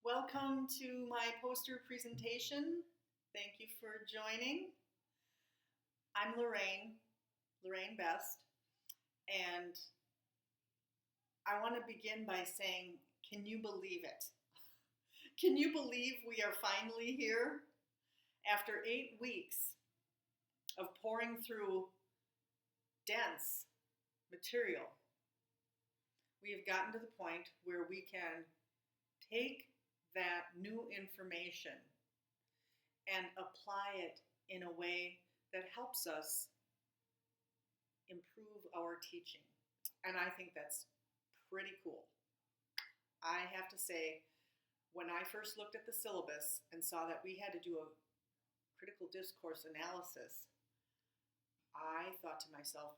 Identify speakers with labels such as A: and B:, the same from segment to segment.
A: Welcome to my poster presentation. Thank you for joining. I'm Lorraine Best, and I want to begin by saying, can you believe it? Can you believe we are finally here? After 8 weeks of pouring through dense material, we have gotten to the point where we can take that new information and apply it in a way that helps us improve our teaching. And I think that's pretty cool. I have to say, when I first looked at the syllabus and saw that we had to do a critical discourse analysis, I thought to myself,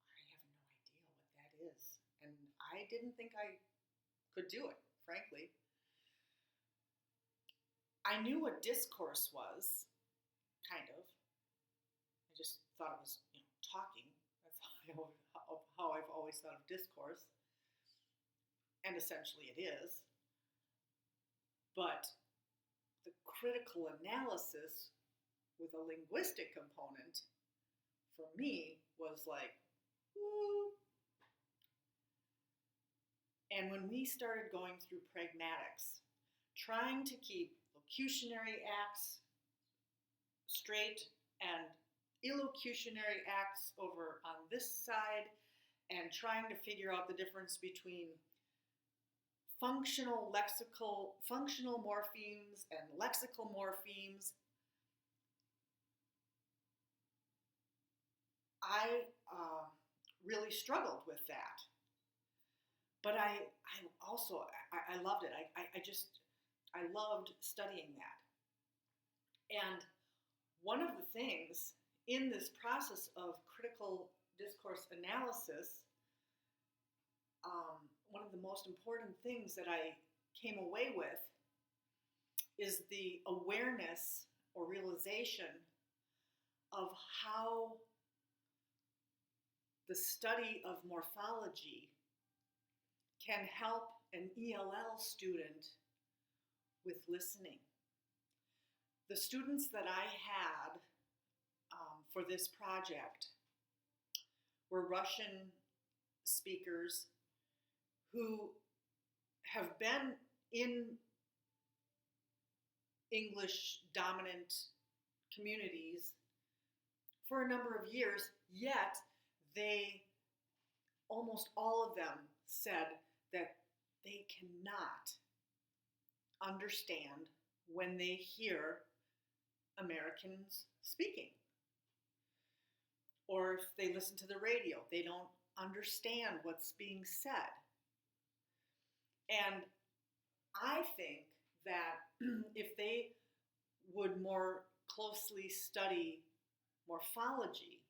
A: I have no idea what that is. And I didn't think I could do it, frankly. I knew what discourse was, kind of. I just thought it was, talking. That's how I've always thought of discourse. And essentially it is. But the critical analysis with a linguistic component, for me, was like, woo. And when we started going through pragmatics, trying to keep locutionary acts straight and illocutionary acts over on this side, and trying to figure out the difference between functional morphemes and lexical morphemes, I really struggled with that. But I loved it. I loved studying that. And one of the things in this process of critical discourse analysis, one of the most important things that I came away with is the awareness or realization of how the study of morphology can help an ELL student with listening. The students that I had for this project were Russian speakers who have been in English dominant communities for a number of years, yet almost all of them said that they cannot understand when they hear Americans speaking. Or if they listen to the radio, they don't understand what's being said. And I think that if they would more closely study morphology,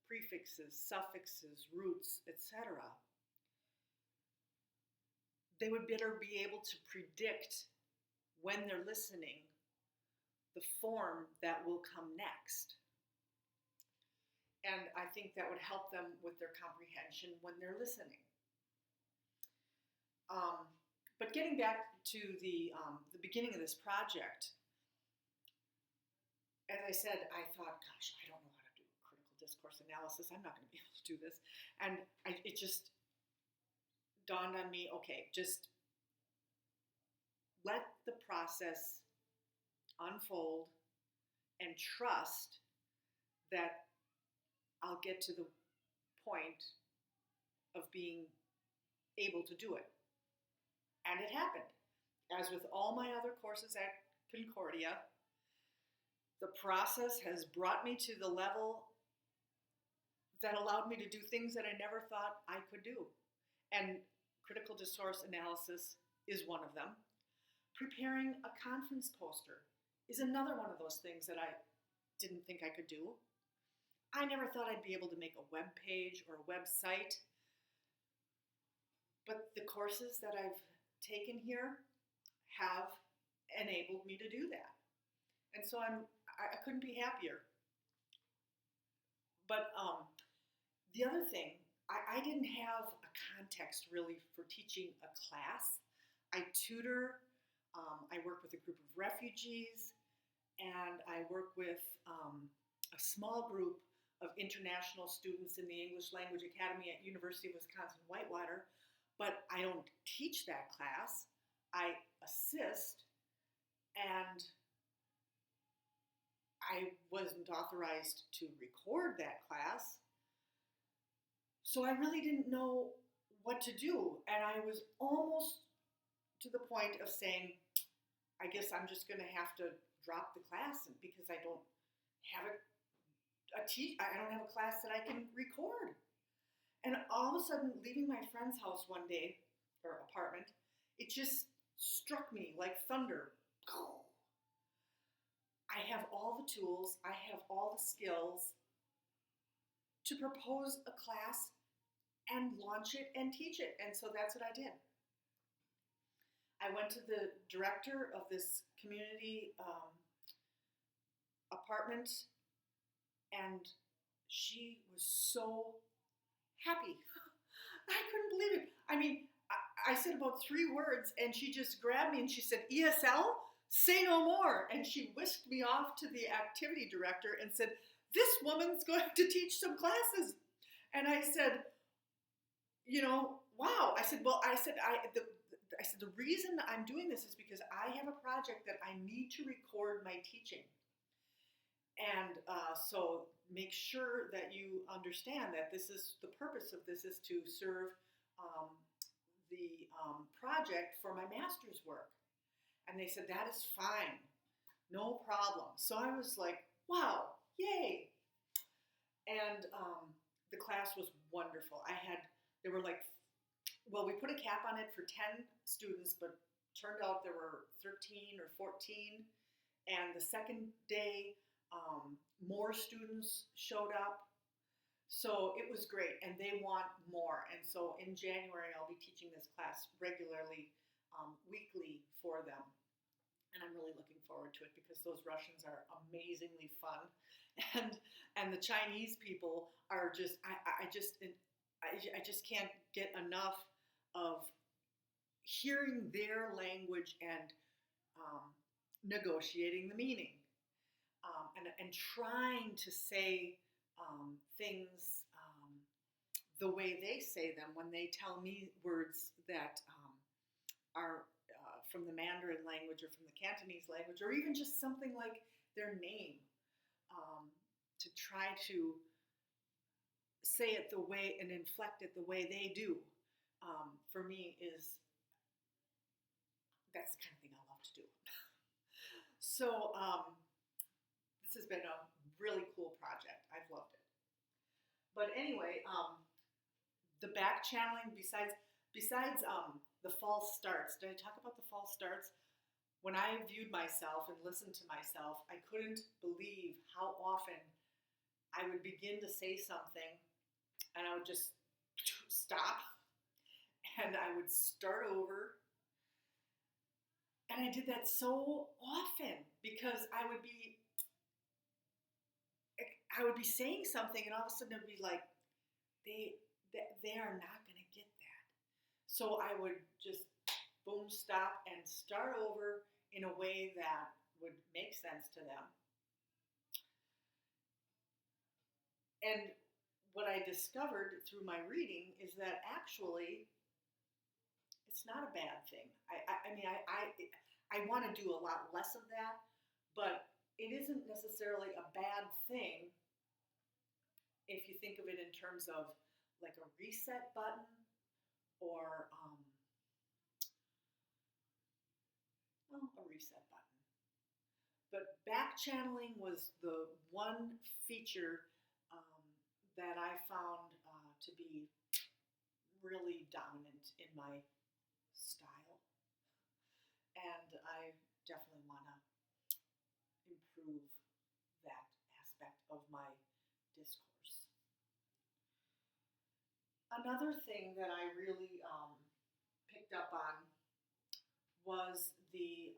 A: prefixes, suffixes, roots, etc., they would better be able to predict when they're listening the form that will come next. And I think that would help them with their comprehension when they're listening. But getting back to the beginning of this project, as I said, I thought, gosh, I don't know how to do critical discourse analysis. I'm not going to be able to do this. And it just dawned on me, okay, just let the process unfold and trust that I'll get to the point of being able to do it. And it happened. As with all my other courses at Concordia, the process has brought me to the level that allowed me to do things that I never thought I could do. And critical discourse analysis is one of them. Preparing a conference poster is another one of those things that I didn't think I could do. I never thought I'd be able to make a web page or a website. But the courses that I've taken here have enabled me to do that. And so I couldn't be happier. But the other thing, I didn't have a context really for teaching a class. I tutor I work with a group of refugees, and I work with a small group of international students in the English Language Academy at University of Wisconsin-Whitewater, but I don't teach that class. I assist, and I wasn't authorized to record that class, so I really didn't know what to do, and I was almost to the point of saying, I guess I'm just going to have to drop the class because I don't have I don't have a class that I can record. And all of a sudden, leaving my friend's house one day, or apartment, it just struck me like thunder. I have all the tools, I have all the skills to propose a class and launch it and teach it. And so that's what I did. I went to the director of this community apartment, and she was so happy. I couldn't believe it. I mean, I said about 3 words, and she just grabbed me and she said, ESL, say no more. And she whisked me off to the activity director and said, this woman's going to teach some classes. And I said, wow. I said, the reason I'm doing this is because I have a project that I need to record my teaching. And so make sure that you understand that this is the purpose of this is to serve the project for my master's work. And they said, that is fine, no problem. So I was like, wow, yay. And the class was wonderful. We put a cap on it for 10 students, but turned out there were 13 or 14. And the second day, more students showed up. So it was great, and they want more. And so in January, I'll be teaching this class regularly, weekly for them. And I'm really looking forward to it because those Russians are amazingly fun. And the Chinese people are just, I just can't get enough of hearing their language and negotiating the meaning. And trying to say things the way they say them when they tell me words that are from the Mandarin language or from the Cantonese language, or even just something like their name, to try to say it the way and inflect it the way they do, for me that's the kind of thing I love to do. So this has been a really cool project. I've loved it. But anyway, the back channeling, besides the false starts, did I talk about the false starts? When I viewed myself and listened to myself, I couldn't believe how often I would begin to say something and I would just stop and I would start over. And I did that so often because I would be saying something, and all of a sudden it would be like, they are not going to get that. So I would just boom, stop, and start over in a way that would make sense to them. And what I discovered through my reading is that actually it's not a bad thing. I want to do a lot less of that, but it isn't necessarily a bad thing if you think of it in terms of like a reset button or a reset button. But back channeling was the one feature that I found to be really dominant in my style, and I definitely want to improve that aspect of my discourse. Another thing that I really picked up on was the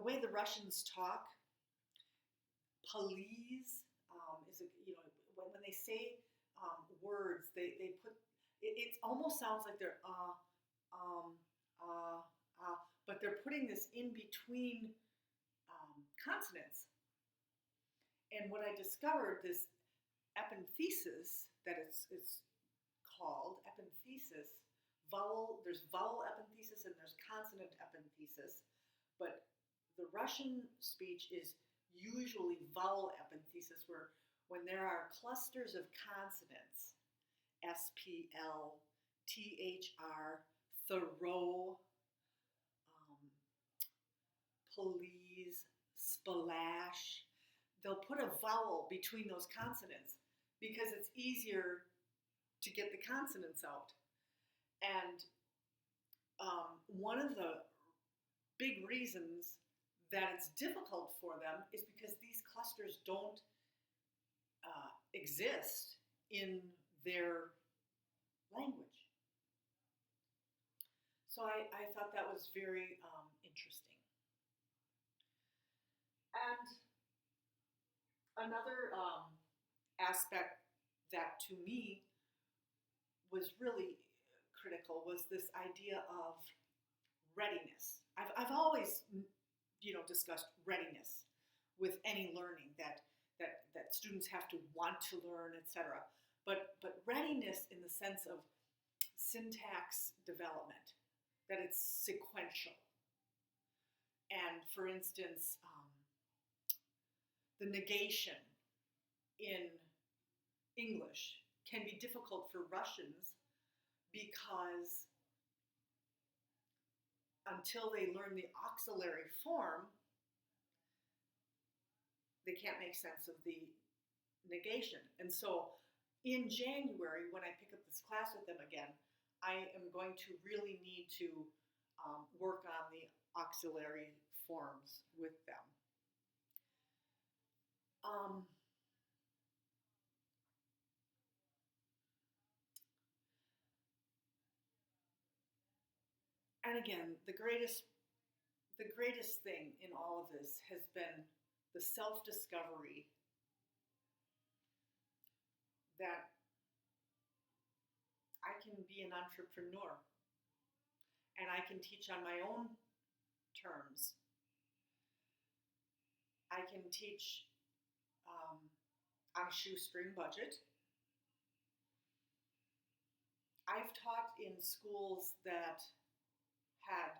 A: way the Russians talk. Please is when they say words, they put it almost sounds like they're but they're putting this in between consonants. And what I discovered, this epenthesis, that it's called epenthesis, there's vowel epenthesis and there's consonant epenthesis, but the Russian speech is usually vowel epenthesis, where when there are clusters of consonants, SPL, THR, thorough, please, splash, they'll put a vowel between those consonants because it's easier to get the consonants out. And one of the big reasons that it's difficult for them is because these clusters don't exist in their language. So I thought that was very interesting. And another aspect that to me was really critical was this idea of readiness. I've always, discussed readiness with any learning, that students have to want to learn, etc. But readiness in the sense of syntax development, that it's sequential. And for instance, the negation in English can be difficult for Russians because until they learn the auxiliary form, they can't make sense of the negation. And so in January, when I pick up this class with them again, I am going to really need to work on the auxiliary forms with them. And again, the greatest thing in all of this has been the self-discovery that I can be an entrepreneur and I can teach on my own terms. I can teach on a shoestring budget. I've taught in schools that had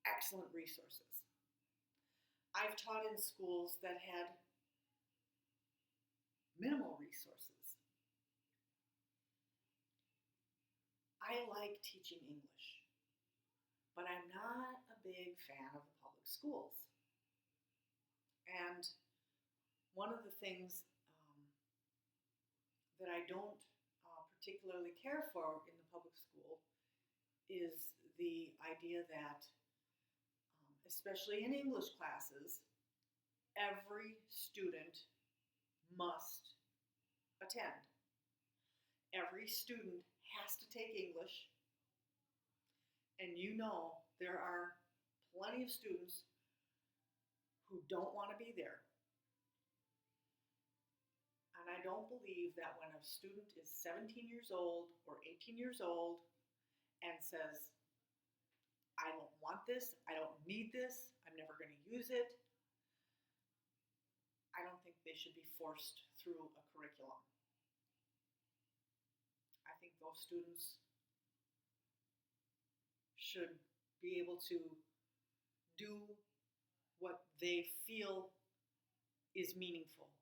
A: excellent resources. I've taught in schools that had minimal resources. I like teaching English, but I'm not a big fan of the public schools. And one of the things that I don't particularly care for in the public school is the idea that, especially in English classes, every student must attend. Every student has to take English, and there are plenty of students who don't want to be there. And I don't believe that when a student is 17 years old or 18 years old and says, I don't want this, I don't need this, I'm never going to use it, I don't think they should be forced through a curriculum. I think those students should be able to do what they feel is meaningful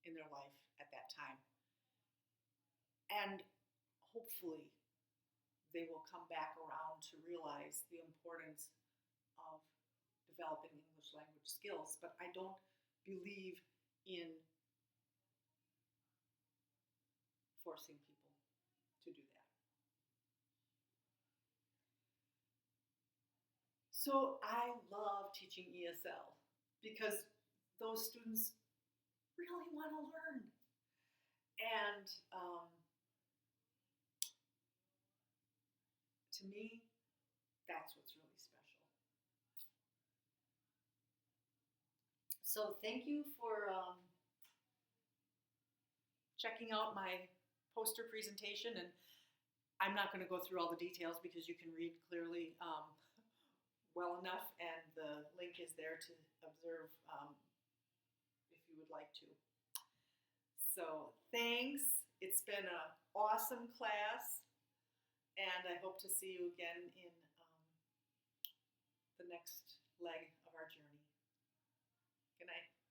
A: in their life at that time. And hopefully they will come back around to realize the importance of developing English language skills. But I don't believe in forcing people to do that. So I love teaching ESL because those students really want to learn. And to me, that's what's really special. So thank you for checking out my poster presentation. And I'm not going to go through all the details because you can read clearly well enough, and the link is there to observe if you would like to. So thanks. It's been an awesome class, and I hope to see you again in the next leg of our journey. Good night.